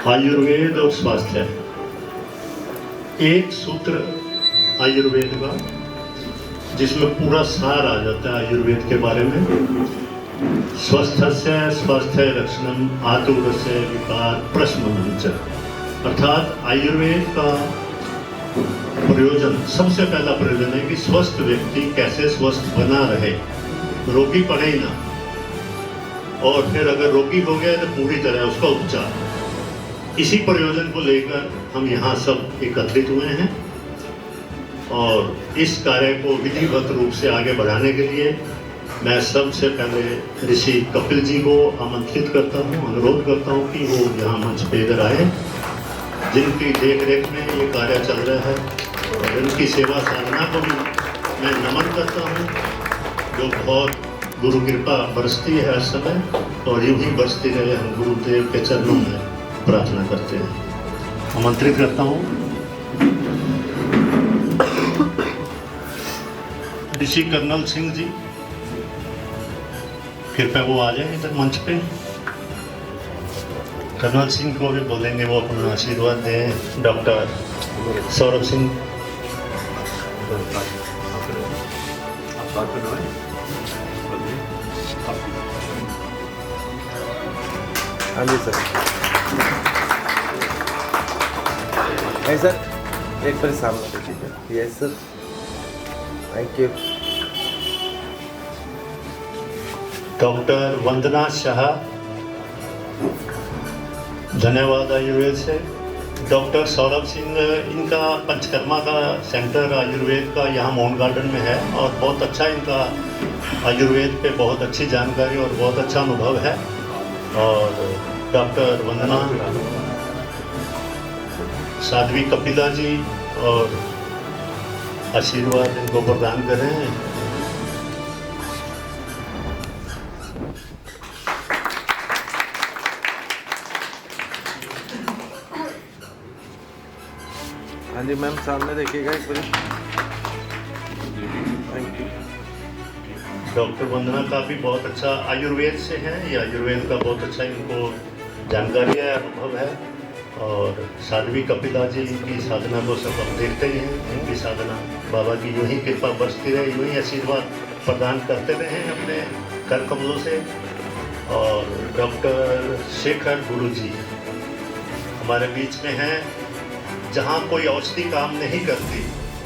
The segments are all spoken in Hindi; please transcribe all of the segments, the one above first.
आयुर्वेद और स्वास्थ्य, एक सूत्र आयुर्वेद का जिसमें पूरा सार आ जाता है आयुर्वेद के बारे में। स्वस्थस्य स्वास्थ्य लक्षणम आतुरस्य विकार प्रशमनम च, अर्थात आयुर्वेद का प्रयोजन, सबसे पहला प्रयोजन है कि स्वस्थ व्यक्ति कैसे स्वस्थ बना रहे, रोगी पड़े ही ना, और फिर अगर रोगी हो गया तो पूरी तरह उसका उपचार। इसी प्रयोजन को लेकर हम यहाँ सब एकत्रित हुए हैं और इस कार्य को विधिवत रूप से आगे बढ़ाने के लिए मैं सबसे पहले ऋषि कपिल जी को आमंत्रित करता हूँ, अनुरोध करता हूँ कि वो यहाँ मंच पे इधर आए, जिनकी देख रेख में ये कार्य चल रहा है। और उनकी सेवा साधना को भी मैं नमन करता हूँ, जो बहुत गुरु कृपा बरसती है हर समय, और यूं ही बरसती रहे, हम गुरुदेव के चरणों में प्रार्थना करते हैं। आमंत्रित करता हूँ ऋषि कर्नल सिंह जी, कृपया वो आ जाए इधर मंच पे। कर्नल सिंह को भी बोलेंगे वो अपना आशीर्वाद दें। डॉक्टर सौरभ सिंह, हाँ जी सर। नहीं सर, एक बार सामने देखिए। Yes sir, thank you. Doctor Vandana Shah, धन्यवाद आयुर्वेद से। डॉक्टर सौरभ सिंह, इनका पंचकर्मा का सेंटर आयुर्वेद का यहाँ माउंट गार्डन में है और बहुत अच्छा इनका आयुर्वेद पे बहुत अच्छी जानकारी और बहुत अच्छा अनुभव है। और डॉक्टर वंदना, साध्वी कपिला जी, और आशीर्वाद इनको प्रदान करें। हाँ जी मैम, सामने देखिएगा एक बार। Thank you. डॉक्टर वंदना का भी बहुत अच्छा आयुर्वेद से है, ये आयुर्वेद का बहुत अच्छा इनको जानकारी है, अनुभव है। और साध्वी कपिला जी की साधना को सब हम देखते ही हैं, इनकी साधना बाबा की यूं ही कृपा बरसती रहे, यूं ही आशीर्वाद प्रदान करते रहे अपने कर कमलों से। और डॉक्टर शेखर गुरु जी हमारे बीच में हैं। जहाँ कोई औषधि काम नहीं करती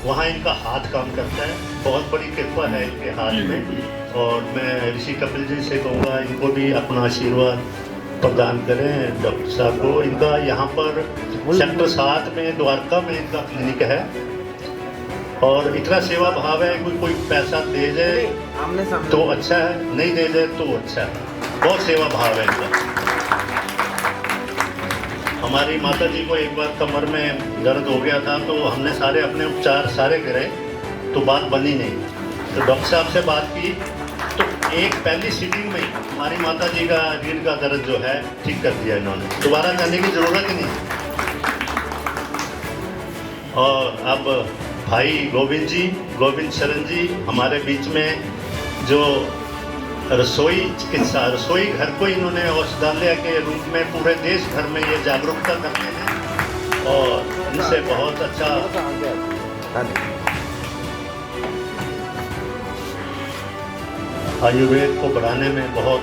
वहाँ इनका हाथ काम करता है, बहुत बड़ी कृपा है इनके हाथ में। और मैं ऋषि कपिल जी से कहूँगा इनको भी अपना आशीर्वाद प्रदान करें डॉक्टर साहब को। इनका यहाँ पर सेक्टर 7 में द्वारका में इनका क्लिनिक है और इतना सेवा भाव है, कोई पैसा दे जाए तो अच्छा है, नहीं दे जाए तो अच्छा है, बहुत सेवा भाव है इनका। हमारी माता जी को एक बार कमर में दर्द हो गया था तो हमने सारे अपने उपचार सारे करे तो बात बनी नहीं, तो डॉक्टर साहब से बात की तो एक पहली सीटिंग में हमारी माता जी का रीढ़ का दर्द जो है ठीक कर दिया इन्होंने, दोबारा जाने की ज़रूरत ही नहीं। और अब भाई गोविंद जी, गोविंद शरण जी हमारे बीच में, जो रसोई चिकित्सा, रसोई घर को इन्होंने औषधालय के रूप में पूरे देश भर में ये जागरूकता करते हैं और इनसे बहुत अच्छा आयुर्वेद को बढ़ाने में बहुत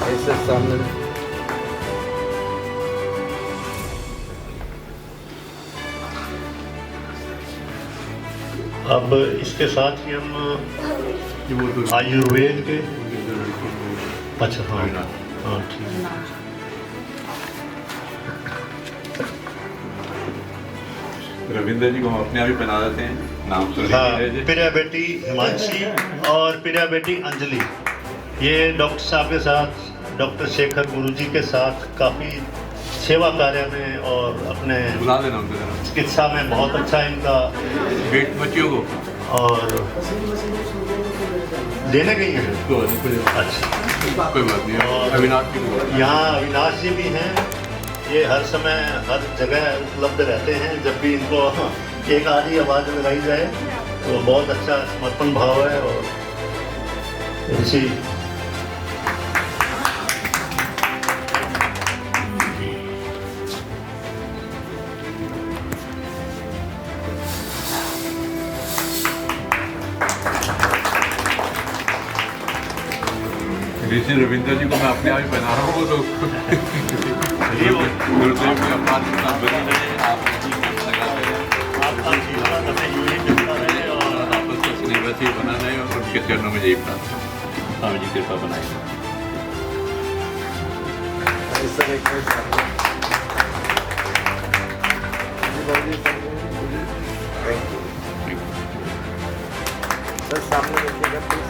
ऐसे सामने। अब इसके साथ ही हम आयुर्वेद के, अच्छा हाँ हाँ ठीक है। रविंद्र जी को हम अपने आप ही बना देते हैं, नाम तो हाँ, प्रिया बेटी हिमांशी और प्रिया बेटी अंजलि, ये डॉक्टर साहब के साथ, डॉक्टर शेखर गुरु जी के साथ काफ़ी सेवा कार्य में और अपने बुला देना उनको, चिकित्सा में बहुत अच्छा इनका बेट बच्चियों को और देने गई हैं। अच्छा कोई बात नहीं। और अविनाश जी, यहाँ अविनाश जी भी हैं, ये हर समय हर जगह उपलब्ध रहते हैं, जब भी इनको एक आधी आवाज़ लगाई जाए तो बहुत अच्छा समर्पण भाव है। और इसी ऋषि रविंद्र जी को मैं अपने आप ही पहना रहा हूँ, तो गुरुदेव की अपार कृपा बनी रहे, आप लगाते रहे, आपका आशीर्वाद हमें यूं ही मिलता रहे और और आपस का स्नेह वैसे ही बना रहे, और उनके चरणों में यही प्रार्थना, स्वामी जी कृपा बनाए। सर एक मिनट सामने। थैंक यू सर, सामने देखिएगा प्लीज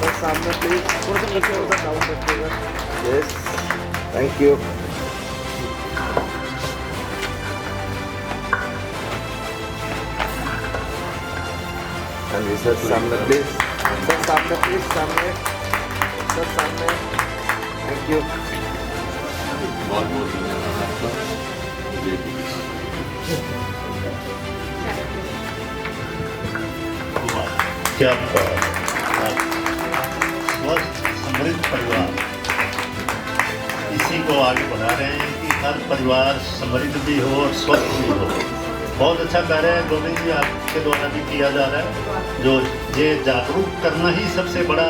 सर, सामने प्लीज थोड़ा सा नीचे, थोड़ा सा डाउन रखिएगा। Yes, thank you. हाँ जी सर, सामने प्लीज सर, सामने प्लीज, सामने सर, सामने। Thank you. बहुत बहुत धन्यवाद आपका। जय श्री कृष्ण। क्या स्वस्थ समृद्ध परिवार, इसी को आगे बढ़ा रहे हैं कि हर परिवार समृद्ध भी हो और स्वस्थ भी हो। बहुत अच्छा कार्य है गोविंद जी, आपके द्वारा भी किया जा रहा है। जो ये जागरूक करना ही सबसे बड़ा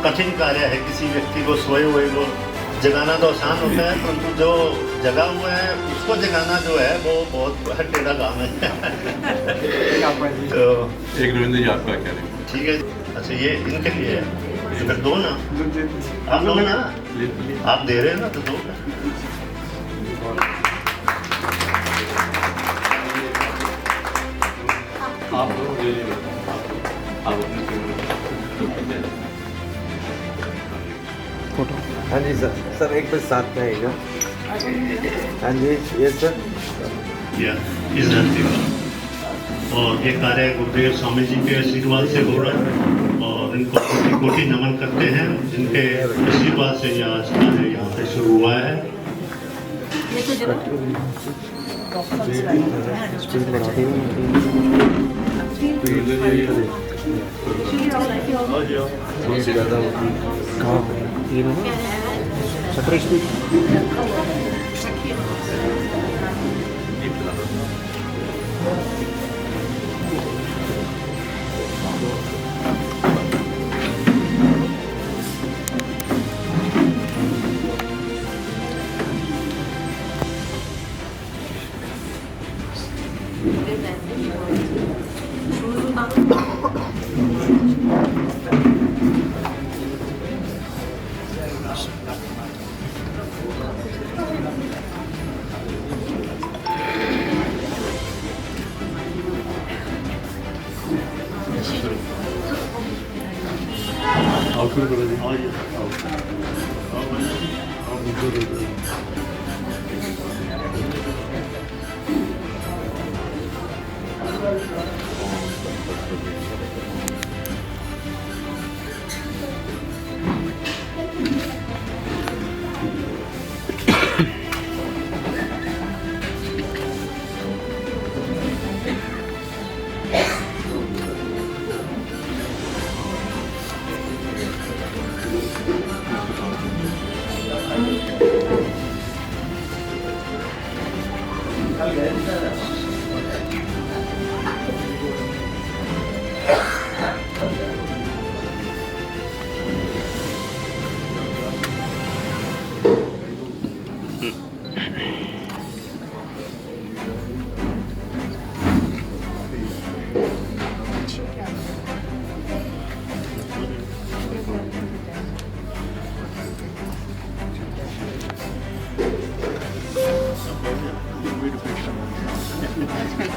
कठिन कार्य है। किसी व्यक्ति को सोए हुए को जगाना तो आसान होता है, परंतु जो जगा हुआ है उसको जगाना जो है वो बहुत टेढ़ा काम है। तो एक रविंद्र जी आपका क्या है? ठीक है। अच्छा, ये इनके लिए है, तो फिर दो ना, आप दो ना, आप दे रहे हैं ना, तो दो ना। आप दोनों ले लीजिए, आप अपने फोटो। हाँ जी सर, सर एक बार साथ में आइएगा। हाँ जी, ये सर। या इस धरती पर, और ये कार्य गुरुदेव स्वामी जी के आशीर्वाद से हो रहा है, और इनको कोटि कोटि नमन करते हैं, जिनके आशीर्वाद से यह आज कार्य यहाँ पे शुरू हुआ है। शुरू करो जी।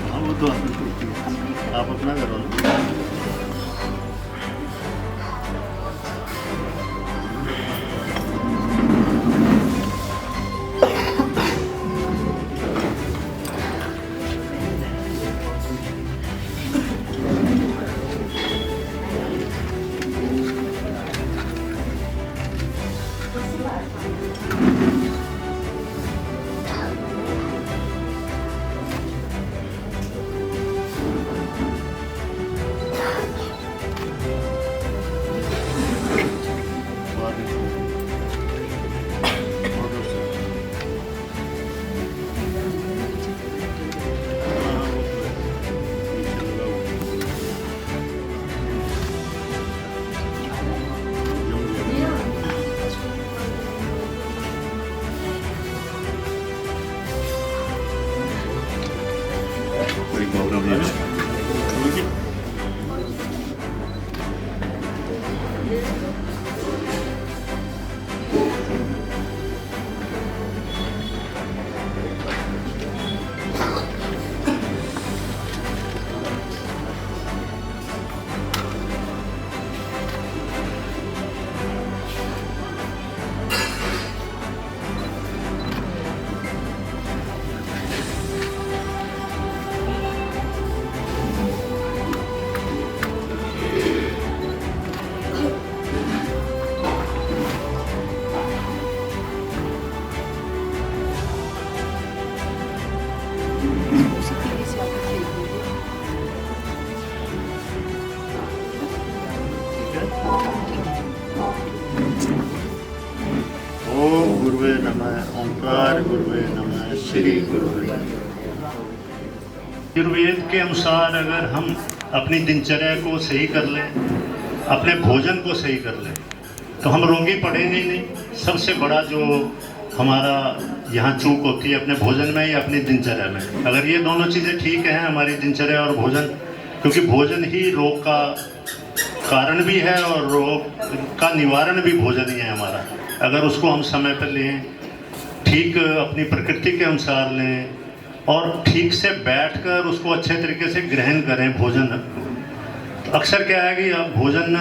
हाँ, वो तो आप अपना करो ना। गुरुवे नमः, ओंकार गुरुवे नमः, श्री गुरुवे नमः। आयुर्वेद के अनुसार अगर हम अपनी दिनचर्या को सही कर लें, अपने भोजन को सही कर लें, तो हम रोगी पड़ेंगे ही नहीं। सबसे बड़ा जो हमारा यहाँ चूक होती है अपने भोजन में या अपनी दिनचर्या में। अगर ये दोनों चीज़ें ठीक हैं, हमारी दिनचर्या और भोजन, क्योंकि भोजन ही रोग का कारण भी है और रोग का निवारण भी भोजन ही है हमारा। अगर उसको हम समय पर लें, ठीक अपनी प्रकृति के अनुसार लें और ठीक से बैठकर उसको अच्छे तरीके से ग्रहण करें भोजन। तो अक्सर क्या है कि अब भोजन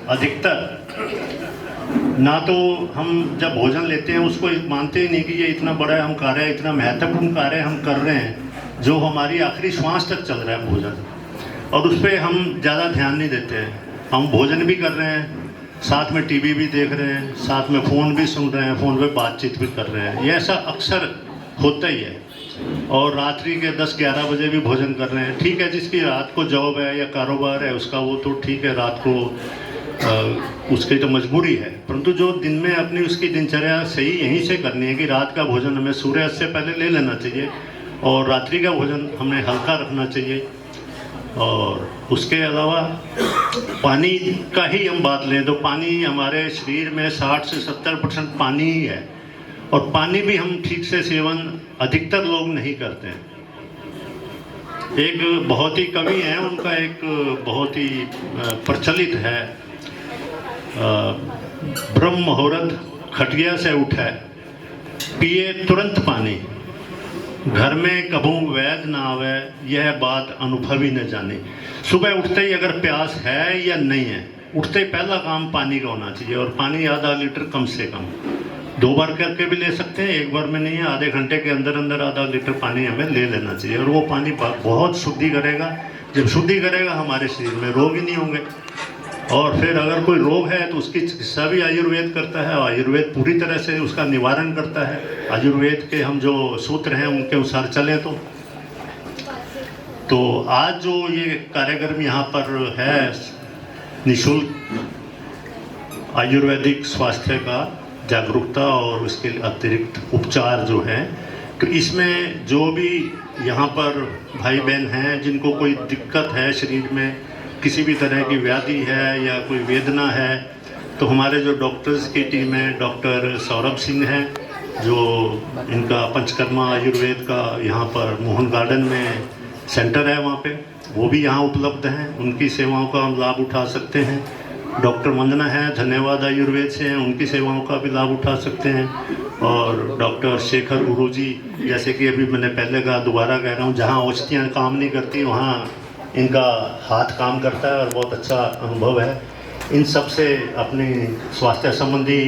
अधिकतर ना तो हम जब भोजन लेते हैं उसको मानते ही नहीं कि ये इतना बड़ा हम कार्य, इतना महत्वपूर्ण कार्य हम कर रहे हैं जो हमारी आखिरी श्वास तक चल रहा है भोजन, और उस पर हम ज़्यादा ध्यान नहीं देते हैं। हम भोजन भी कर रहे हैं, साथ में टीवी भी देख रहे हैं, साथ में फ़ोन भी सुन रहे हैं, फ़ोन पे बातचीत भी कर रहे हैं। ये ऐसा अक्सर होता ही है। और रात्रि के 10-11 बजे भी भोजन कर रहे हैं। ठीक है, जिसकी रात को जॉब है या कारोबार है उसका वो तो ठीक है, रात को उसकी तो मजबूरी है, परंतु जो दिन में अपनी उसकी दिनचर्या सही यहीं से करनी है कि रात का भोजन हमें सूर्यास्त से पहले ले लेना चाहिए और रात्रि का भोजन हमें हल्का रखना चाहिए। और उसके अलावा पानी का ही हम बात लें तो पानी हमारे शरीर में 60 से 70% पानी ही है, और पानी भी हम ठीक से सेवन अधिकतर लोग नहीं करते हैं। एक बहुत ही कवि हैं, उनका एक बहुत ही प्रचलित है, ब्रह्म मुहूर्त खटिया से उठे पिए तुरंत पानी, घर में कभू वैद ना आवे यह बात अनुभवी न जाने। सुबह उठते ही अगर प्यास है या नहीं है, उठते ही पहला काम पानी का होना चाहिए, और पानी आधा लीटर कम से कम। 2 बार करके भी ले सकते हैं, 1 बार में नहीं है, आधे घंटे के अंदर अंदर आधा लीटर पानी हमें ले लेना चाहिए। और वो पानी बहुत शुद्धि करेगा। जब शुद्धि करेगा हमारे शरीर में रोग ही नहीं होंगे। और फिर अगर कोई रोग है तो उसकी चिकित्सा भी आयुर्वेद करता है, और आयुर्वेद पूरी तरह से उसका निवारण करता है। आयुर्वेद के हम जो सूत्र हैं उनके अनुसार चलें तो आज जो ये कार्यक्रम यहाँ पर है निःशुल्क आयुर्वेदिक स्वास्थ्य का जागरूकता और उसके अतिरिक्त उपचार जो है, तो इसमें जो भी यहाँ पर भाई बहन हैं जिनको कोई दिक्कत है शरीर में, किसी भी तरह की व्याधि है या कोई वेदना है, तो हमारे जो डॉक्टर्स की टीम है, डॉक्टर सौरभ सिंह हैं जो इनका पंचकर्मा आयुर्वेद का यहाँ पर मोहन गार्डन में सेंटर है, वहाँ पे वो भी यहाँ उपलब्ध हैं। उनकी सेवाओं का हम लाभ उठा सकते हैं। डॉक्टर वंदना है, धन्यवाद आयुर्वेद से हैं, उनकी सेवाओं का भी लाभ उठा सकते हैं। और डॉक्टर शेखर गुरुजी, जैसे कि अभी मैंने पहले कहा, दोबारा कह रहा हूँ, जहाँ औषधियाँ काम नहीं करती वहाँ इनका हाथ काम करता है और बहुत अच्छा अनुभव है। इन सब से अपनी स्वास्थ्य संबंधी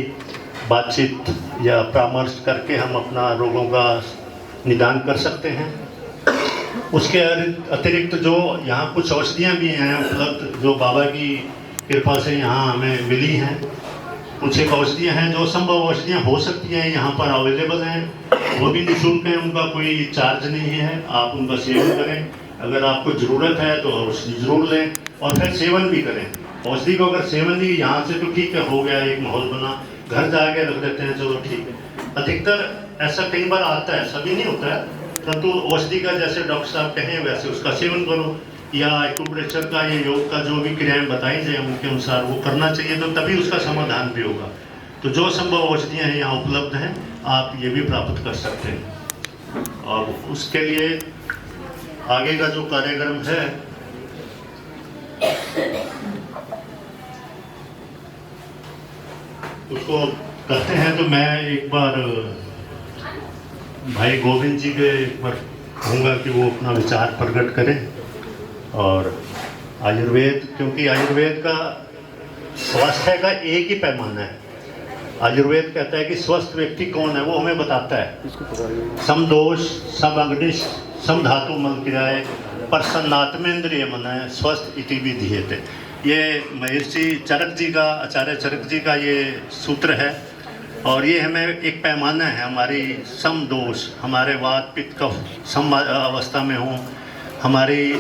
बातचीत या परामर्श करके हम अपना रोगों का निदान कर सकते हैं। उसके अतिरिक्त जो यहाँ कुछ औषधियाँ भी हैं उपलब्ध, जो बाबा की कृपा से यहाँ हमें मिली हैं। कुछ एक औषधियाँ हैं जो संभव औषधियाँ हो सकती हैं, यहाँ पर अवेलेबल हैं, वो भी निःशुल्क हैं, उनका कोई चार्ज नहीं है। आप उनका सेवन करें, अगर आपको ज़रूरत है तो औषधि ज़रूर लें और फिर सेवन भी करें। औषधि को अगर सेवन ही यहाँ से तो ठीक है, हो गया, एक माहौल बना, घर जाके रख देते हैं, चलो ठीक है। अधिकतर ऐसा कई बार आता है, सभी नहीं होता है, परंतु औषधि का जैसे डॉक्टर साहब कहें वैसे उसका सेवन करो, या एक्यूप्रेशर का या योग का जो भी क्रियाएं बताई जाए उनके अनुसार वो करना चाहिए, तो तभी उसका समाधान भी होगा। तो जो संभव औषधियाँ हैं यहाँ उपलब्ध हैं, आप ये भी प्राप्त कर सकते हैं। और उसके लिए आगे का जो कार्यक्रम है उसको करते हैं। तो मैं एक बार भाई गोविंद जी के एक बार कहूँगा कि वो अपना विचार प्रकट करें। और आयुर्वेद, क्योंकि आयुर्वेद का स्वास्थ्य का एक ही पैमाना है। आयुर्वेद कहता है कि स्वस्थ व्यक्ति कौन है, वो हमें बताता है। सम दोष सब अग्निश सम धातु मल क्रियाए प्रसन्नात्मेंद्रिय मन है स्वस्थ इति विधीयते। ये महर्षि चरक जी का, आचार्य चरक जी का ये सूत्र है। और ये हमें एक पैमाना है, हमारी सम दोष, हमारे वात पित्त कफ सम अवस्था में हो, हमारी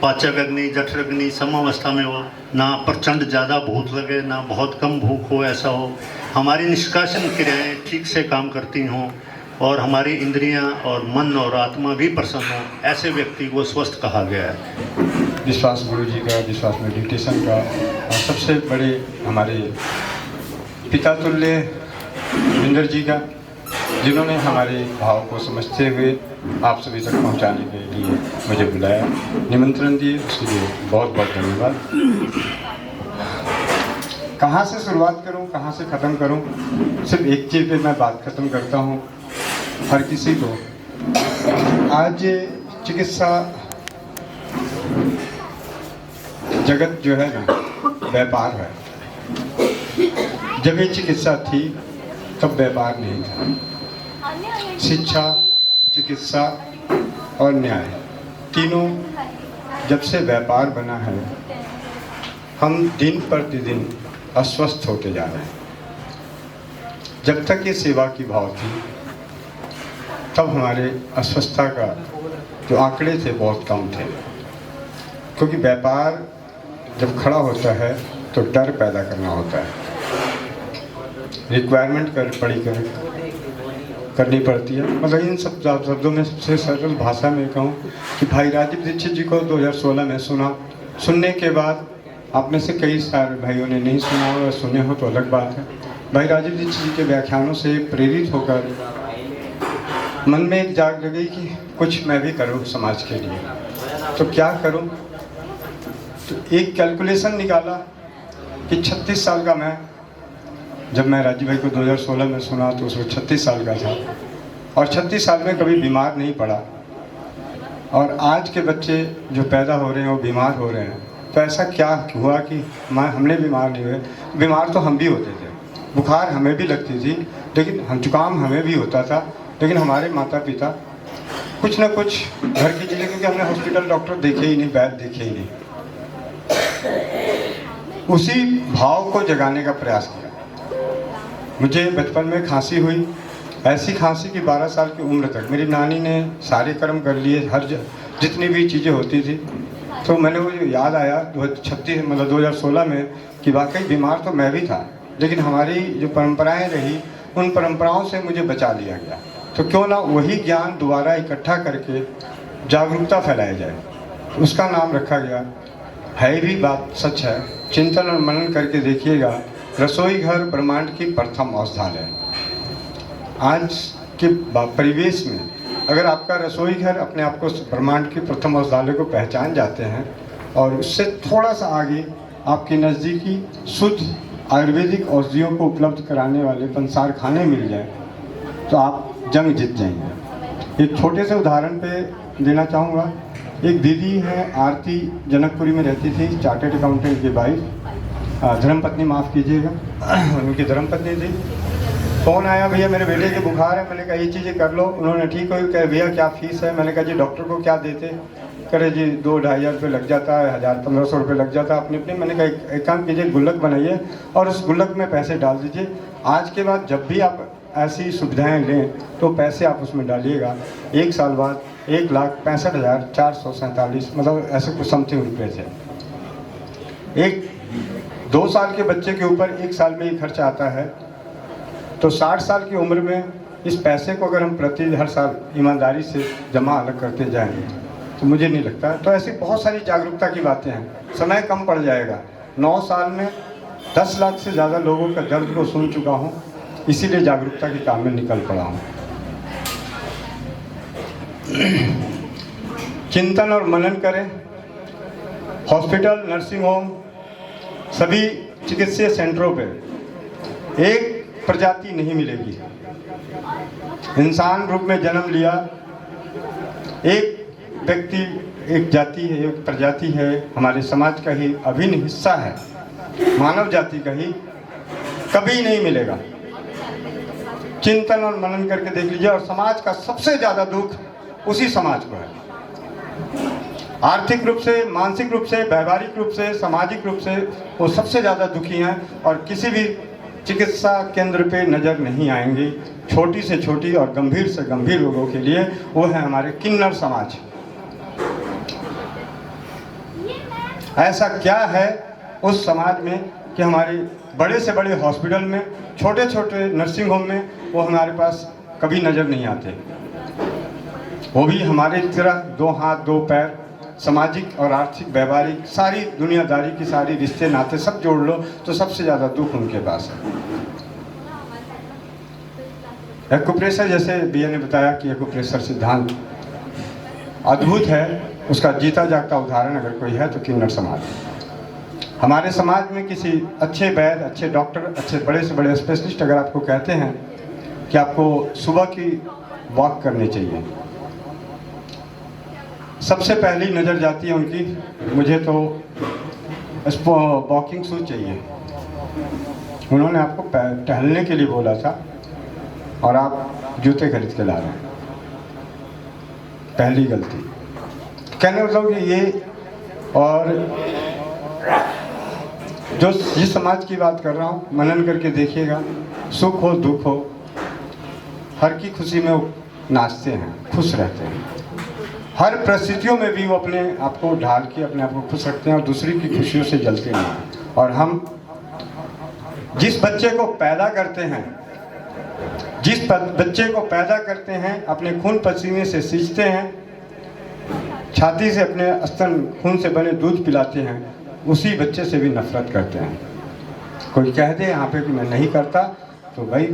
पाचक अग्नि जठरग्नि समावस्था में हो, ना प्रचंड ज़्यादा भूख लगे ना बहुत कम भूख हो, ऐसा हो, हमारी निष्कासन क्रियाएं ठीक से काम करती हों और हमारी इंद्रियां और मन और आत्मा भी प्रसन्न हो, ऐसे व्यक्ति को स्वस्थ कहा गया है। विश्वास गुरु जी का, विश्वास मेडिटेशन का, और सबसे बड़े हमारे पिता तुल्य इंद्र जी का, जिन्होंने हमारे भाव को समझते हुए आप सभी तक पहुंचाने के लिए मुझे बुलाया, निमंत्रण दिए, उसके लिए बहुत बहुत धन्यवाद। कहाँ से शुरुआत करूं, कहाँ से ख़त्म करूं, सिर्फ एक चीज़ पे मैं बात ख़त्म करता हूं। हर किसी को आज चिकित्सा जगत जो है ना, व्यापार है। जब ये चिकित्सा थी तब व्यापार नहीं था। शिक्षा, चिकित्सा और न्याय, तीनों जब से व्यापार बना है, हम दिन प्रतिदिन अस्वस्थ होते जा रहे हैं। जब तक ये सेवा की भाव थी तब हमारे अस्वस्थता का जो आंकड़े थे बहुत कम थे, क्योंकि व्यापार जब खड़ा होता है तो डर पैदा करना होता है, रिक्वायरमेंट करनी पड़ती है। मतलब इन सब शब्दों में सबसे सरल भाषा में कहूँ कि भाई राजीव दीक्षित जी को 2016 में सुना, सुनने के बाद आप में से कई सारे भाइयों ने नहीं सुना हो, सुने हो तो अलग बात है। भाई राजीव दीक्षित जी के व्याख्यानों से प्रेरित होकर मन में एक जाग लगी कि कुछ मैं भी करूं समाज के लिए। तो क्या करूं? तो एक कैलकुलेशन निकाला कि 36 साल का मैं, जब मैं राजीव भाई को 2016 में सुना तो उसमें 36 साल का था, और 36 साल में कभी बीमार नहीं पड़ा। और आज के बच्चे जो पैदा हो रहे हैं वो बीमार हो रहे हैं। तो ऐसा क्या हुआ कि हमने बीमार नहीं हुए? बीमार तो हम भी होते थे, बुखार हमें भी लगती थी, लेकिन जुकाम हमें भी होता था, लेकिन हमारे माता पिता कुछ ना कुछ घर की चीज़ें, क्योंकि हमने हॉस्पिटल डॉक्टर देखे ही नहीं, वैद्य देखे ही नहीं, उसी भाव को जगाने का प्रयास किया। मुझे बचपन में खांसी हुई, ऐसी खांसी कि 12 साल की उम्र तक मेरी नानी ने सारे कर्म कर लिए, जितनी भी चीज़ें होती थी। तो मैंने वो याद आया 2016 में कि वाकई बीमार तो मैं भी था, लेकिन हमारी जो परंपराएं रही उन परंपराओं से मुझे बचा लिया गया। तो क्यों ना वही ज्ञान दोबारा इकट्ठा करके जागरूकता फैलाया जाए, उसका नाम रखा गया। है भी बात सच है, चिंतन और मनन करके देखिएगा, रसोई घर ब्रह्मांड की प्रथम औषधालय। आज के परिवेश में अगर आपका रसोई घर अपने आप को ब्रह्मांड की प्रथम औषधालय को पहचान जाते हैं और उससे थोड़ा सा आगे आपके नज़दीकी शुद्ध आयुर्वेदिक औषधियों को उपलब्ध कराने वाले पंसार खाने मिल जाए तो आप जंग जीत जाएंगे। एक छोटे से उदाहरण पे देना चाहूँगा। एक दीदी है आरती, जनकपुरी में रहती थी, चार्टर्ड अकाउंटेंट की वाइफ, धर्मपत्नी माफ़ कीजिएगा, उनकी धर्मपत्नी थी। फ़ोन आया, भैया मेरे बेटे के बुखार है। मैंने कहा ये चीज़ें कर लो। उन्होंने ठीक हो, कहे भैया क्या फ़ीस है? मैंने कहा जी डॉक्टर को क्या देते? करे जी 2-2,500 रुपये लग जाता है, 1,000-1,500 रुपये लग जाता है अपनी अपनी। मैंने कहा एक काम कीजिए, गुल्लक बनाइए और उस गुल्लक में पैसे डाल दीजिए। आज के बाद जब भी आप ऐसी सुविधाएं लें तो पैसे आप उसमें डालिएगा। 1 साल बाद 1,65,447 मतलब ऐसे कुछ समथिंग रुपये थे। 2 साल के बच्चे के ऊपर 1 साल में ही खर्चा आता है। तो 60 साल की उम्र में इस पैसे को अगर हम हर साल ईमानदारी से जमा अलग करते जाएंगे तो मुझे नहीं लगता। तो ऐसी बहुत सारी जागरूकता की बातें हैं। समय कम पड़ जाएगा। 9 साल में 10 लाख से ज़्यादा लोगों का दर्द को सुन चुका हूँ, इसीलिए जागरूकता के काम में निकल पड़ा हूँ। चिंतन और मनन करें। हॉस्पिटल, नर्सिंग होम, सभी चिकित्सीय सेंटरों पे एक प्रजाति नहीं मिलेगी। इंसान रूप में जन्म लिया, एक व्यक्ति, एक जाति है, एक प्रजाति है, हमारे समाज का ही अभिन्न हिस्सा है, मानव जाति का ही, कभी नहीं मिलेगा। चिंतन और मनन करके देख लीजिए। और समाज का सबसे ज़्यादा दुख उसी समाज को है। आर्थिक रूप से, मानसिक रूप से, व्यवहारिक रूप से, सामाजिक रूप से वो सबसे ज़्यादा दुखी हैं और किसी भी चिकित्सा केंद्र पे नज़र नहीं आएंगे। छोटी से छोटी और गंभीर से गंभीर रोगों के लिए वो है हमारे किन्नर समाज। ऐसा क्या है उस समाज में कि हमारे बड़े से बड़े हॉस्पिटल में, छोटे छोटे नर्सिंग होम में वो हमारे पास कभी नज़र नहीं आते। वो भी हमारे तरह 2 हाथ 2 पैर, सामाजिक और आर्थिक व्यवहारिक सारी दुनियादारी की सारी रिश्ते नाते सब जोड़ लो तो सबसे ज़्यादा दुख उनके पास है। एक्यूप्रेशर, जैसे भैया ने बताया कि एक्यूप्रेशर सिद्धांत अद्भुत है, उसका जीता जागता उदाहरण अगर कोई है तो किन्नर समाज। हमारे समाज में किसी अच्छे वैद्य, अच्छे डॉक्टर, अच्छे बड़े से बड़े स्पेशलिस्ट अगर आपको कहते हैं कि आपको सुबह की वॉक करनी चाहिए, सबसे पहली नज़र जाती है उनकी, मुझे तो वॉकिंग शूज चाहिए। उन्होंने आपको टहलने के लिए बोला था और आप जूते खरीद के ला रहे हैं। पहली गलती कहने मतलब कि ये, और जो जिस समाज की बात कर रहा हूँ मनन करके देखिएगा, सुख हो दुख हो हर की खुशी में वो नाचते हैं, खुश रहते हैं। हर परिस्थितियों में भी वो अपने आप को ढाल के अपने आप को खुश रखते हैं और दूसरी की खुशियों से जलते नहीं। और हम जिस बच्चे को पैदा करते हैं, जिस बच्चे को पैदा करते हैं, अपने खून पसीने से सींचते हैं, छाती से अपने स्तन खून से बने दूध पिलाते हैं, उसी बच्चे से भी नफरत करते हैं। कोई कह दे यहाँ पे कि मैं नहीं करता, तो भाई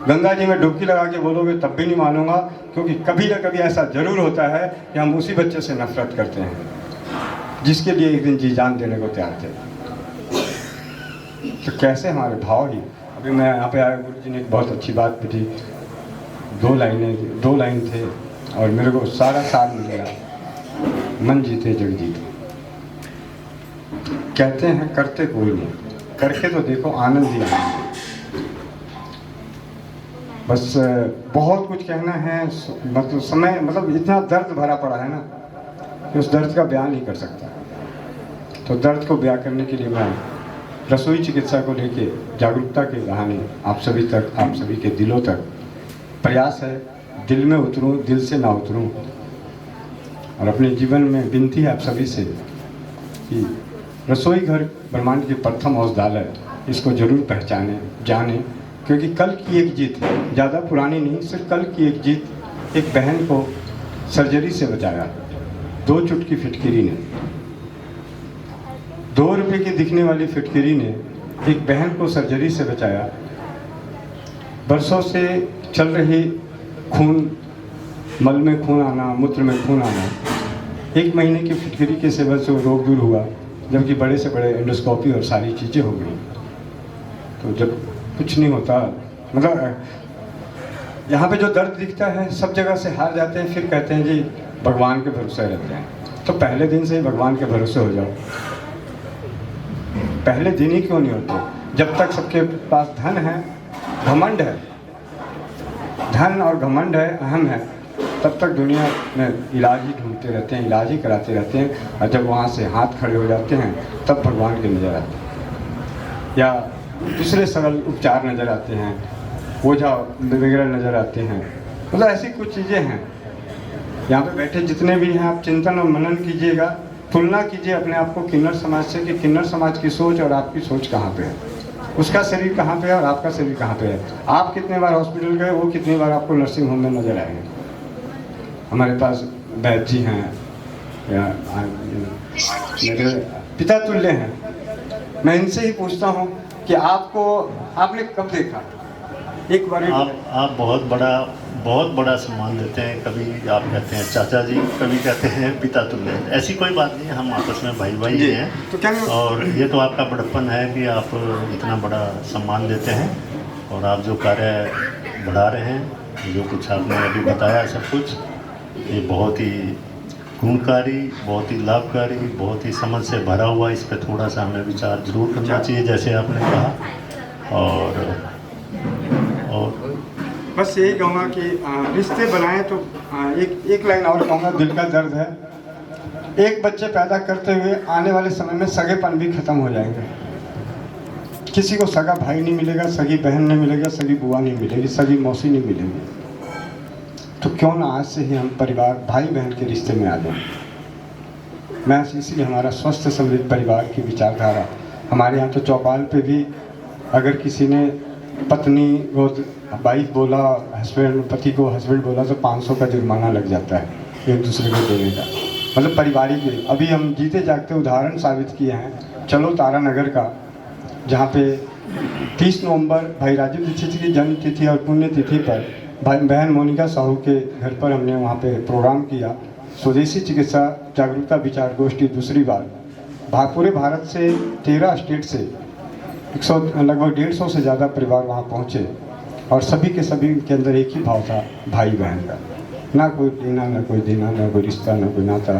गंगा जी में डुबकी लगा के बोलोगे तब भी नहीं मानूंगा, क्योंकि कभी ना कभी ऐसा जरूर होता है कि हम उसी बच्चे से नफरत करते हैं जिसके लिए एक दिन जी जान देने को तैयार थे। तो कैसे हमारे भाव ही। अभी मैं यहाँ पे आया, गुरु जी ने एक बहुत अच्छी बात पूछी, 2 लाइन थे और मेरे को सारा साल मिल गया, मन जीते जग जीते। कहते हैं करते कोई नहीं, करके तो देखो आनंद ही आनंद। बस बहुत कुछ कहना है, मतलब समय, मतलब इतना दर्द भरा पड़ा है ना कि उस दर्द का बयान नहीं कर सकता। तो दर्द को बयान करने के लिए मैं रसोई चिकित्सा को लेके जागरूकता के बहाने आप सभी तक, आप सभी के दिलों तक प्रयास है, दिल में उतरूं, दिल से ना उतरूं। और अपने जीवन में विनती है आप सभी से कि रसोई घर ब्रह्मांड की प्रथम औषधालय, इसको जरूर पहचाने, जाने, क्योंकि कल की एक जीत, ज़्यादा पुरानी नहीं, सिर्फ कल की एक जीत, एक बहन को सर्जरी से बचाया 2 चुटकी फिटकिरी ने। 2 रुपए की दिखने वाली फिटकिरी ने एक बहन को सर्जरी से बचाया। बरसों से चल रही खून, मल में खून आना, मूत्र में खून आना, 1 महीने की फिटकिरी के सेवन से वो रोग दूर हुआ, जबकि बड़े से बड़े एंडोस्कोपी और सारी चीज़ें हो गई। तो जब कुछ नहीं होता, मतलब यहाँ पे जो दर्द दिखता है सब जगह से हार जाते हैं, फिर कहते हैं जी भगवान के भरोसे रहते हैं। तो पहले दिन से ही भगवान के भरोसे हो जाओ। पहले दिन ही क्यों नहीं होते? जब तक सबके पास धन है, घमंड है, धन और घमंड है, अहम है, तब तक दुनिया में इलाज ही ढूंढते रहते हैं, इलाज ही कराते रहते हैं। और जब वहाँ से हाथ खड़े हो जाते हैं तब भगवान के नज़र आते हैं, या दूसरे सरल उपचार नज़र आते हैं, ओझा वगैरह नज़र आते हैं। मतलब ऐसी कुछ चीज़ें हैं। यहाँ पे बैठे जितने भी हैं, आप चिंतन और मनन कीजिएगा, तुलना कीजिए अपने आप को किन्नर समाज से कि किन्नर समाज की सोच और आपकी सोच कहाँ पे है, उसका शरीर कहाँ पे है और आपका शरीर कहाँ पे है। आप कितने बार हॉस्पिटल गए, वो कितनी बार आपको नर्सिंग होम में नजर आएंगे। हमारे पास वैद्य जी हैं, या मेरे पिता तुल्य हैं, मैं इनसे ही पूछता हूँ कि आपने कब देखा? एक बार आप बहुत बड़ा सम्मान देते हैं। कभी आप कहते हैं चाचा जी, कभी कहते हैं पिता तुल्य। ऐसी कोई बात नहीं है, हम आपस में भाई भाई हैं। तो क्या और ये तो आपका बड़प्पन है कि आप इतना बड़ा सम्मान देते हैं और आप जो कार्य बढ़ा रहे हैं, जो कुछ आपने अभी बताया सब कुछ, ये बहुत ही गुणकारी, बहुत ही लाभकारी, बहुत ही समझ से भरा हुआ। इस पर थोड़ा सा हमें विचार जरूर करना चाहिए, जैसे आपने कहा। और बस यही कहूँगा कि रिश्ते बनाएं तो एक लाइन और कहूँगा, दिल का दर्द है। एक बच्चे पैदा करते हुए आने वाले समय में सगेपन भी खत्म हो जाएंगे। किसी को सगा भाई नहीं मिलेगा, सगी बहन नहीं मिलेगा, सगी बुआ नहीं मिलेगी, सगी मौसी नहीं मिलेगी। तो क्यों ना आज से ही हम परिवार, भाई बहन के रिश्ते में आ जाएं। मैं इसलिए हमारा स्वस्थ समृद्ध परिवार की विचारधारा, हमारे यहाँ तो चौपाल पे भी अगर किसी ने पत्नी को वाइफ बोला, हस्बैंड पति को हस्बैंड बोला तो 500 का जुर्माना लग जाता है एक दूसरे को देने का। मतलब पारिवारिक। अभी हम जीते जागते उदाहरण साबित किए हैं चलो तारा नगर का, जहाँ पे 30 नवंबर भाई राजीव दीक्षित की जन्म तिथि और पुण्य तिथि पर भाई बहन मोनिका साहू के घर पर हमने वहाँ पे प्रोग्राम किया। स्वदेशी चिकित्सा जागरूकता विचार गोष्ठी दूसरी बार पूरे भारत से 13 स्टेट से लगभग 150 से ज़्यादा परिवार वहाँ पहुँचे और सभी के सभी के अंदर एक ही भाव था, भाई बहन का। ना कोई लेना ना कोई देना, ना कोई रिश्ता ना कोई नाता,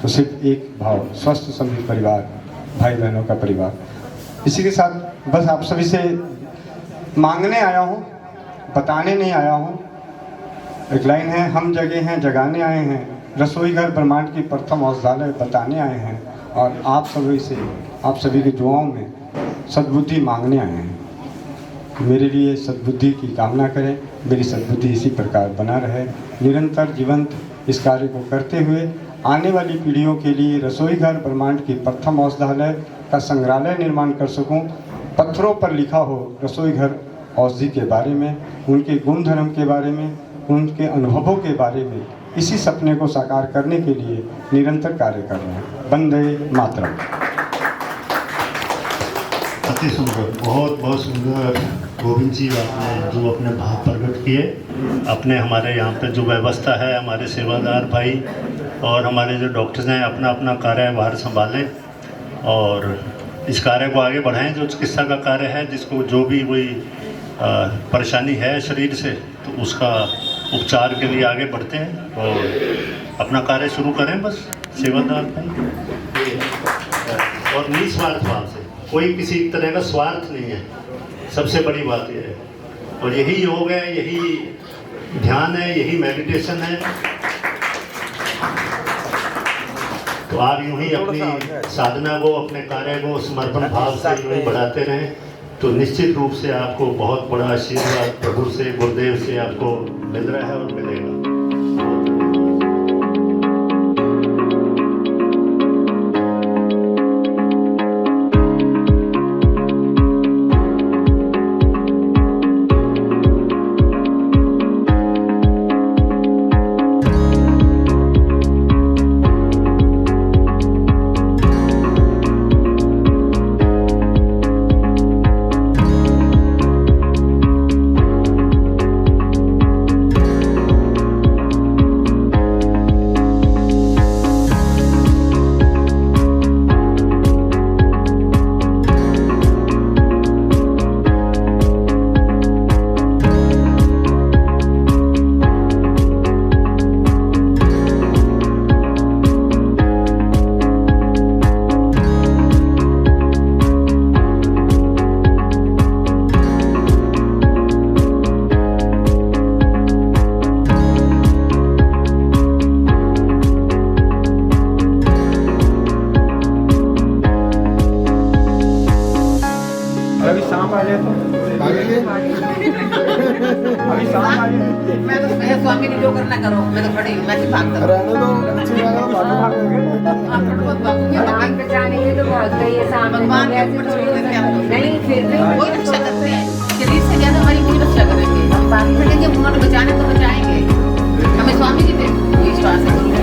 तो सिर्फ एक भाव, स्वस्थ समृद्ध परिवार, भाई बहनों का परिवार। इसी के साथ बस आप सभी से मांगने आया हूँ, बताने नहीं आया हूँ। एक लाइन है, हम जगे हैं जगाने आए हैं, रसोई घर ब्रह्मांड की प्रथम औषधालय बताने आए हैं और आप सभी के दुआओं में सद्बुद्धि मांगने आए हैं। मेरे लिए सद्बुद्धि की कामना करें, मेरी सद्बुद्धि इसी प्रकार बना रहे, निरंतर जीवंत इस कार्य को करते हुए आने वाली पीढ़ियों के लिए रसोई घर ब्रह्मांड की प्रथम औषधालय का संग्रहालय निर्माण कर सकूं। पत्थरों पर लिखा हो रसोई घर औषधि के बारे में, उनके गुण धर्म के बारे में, उनके अनुभवों के बारे में। इसी सपने को साकार करने के लिए निरंतर कार्य कर रहे हैं। वंदे मातरम। अति सुंदर, बहुत बहुत सुंदर गोविंद जी आपने जो अपने भाव प्रकट किए। अपने हमारे यहाँ पे जो व्यवस्था है, हमारे सेवादार भाई और हमारे जो डॉक्टर्स हैं अपना अपना कार्यभार संभालें और इस कार्य को आगे बढ़ाएं। जो चिकित्सा का कार्य है, जिसको जो भी कोई परेशानी है शरीर से, तो उसका उपचार के लिए आगे बढ़ते हैं और अपना कार्य शुरू करें। बस सेवादार भाई और निस्वार्थ भाव से, कोई किसी तरह का स्वार्थ नहीं है, सबसे बड़ी बात यह है। और यही योग है, यही ध्यान है, यही मेडिटेशन है। तो आप यूं ही अपनी साधना को, अपने कार्य को समर्पण भाव से यूं ही बढ़ाते रहें, तो निश्चित रूप से आपको बहुत बड़ा आशीर्वाद प्रभु से, गुरुदेव से आपको मिल रहा है और मिलेगा। स्वामी ने जो करना करो, मैं तो खड़ी हूँ, मैं तो भागता हूँ। भगवान पे जाने के तो बहुत गई है, सामने भगवान के ऊपर छोड़ देते हैं हम लोग। नहीं, फिर भी वही रक्षा करते हैं, शरीर से ज्यादा हमारी वही रक्षा करेंगे। हम बाकी बचेंगे, भगवान बचाने तो बचाएंगे। हमें स्वामी जी पे विश्वास है।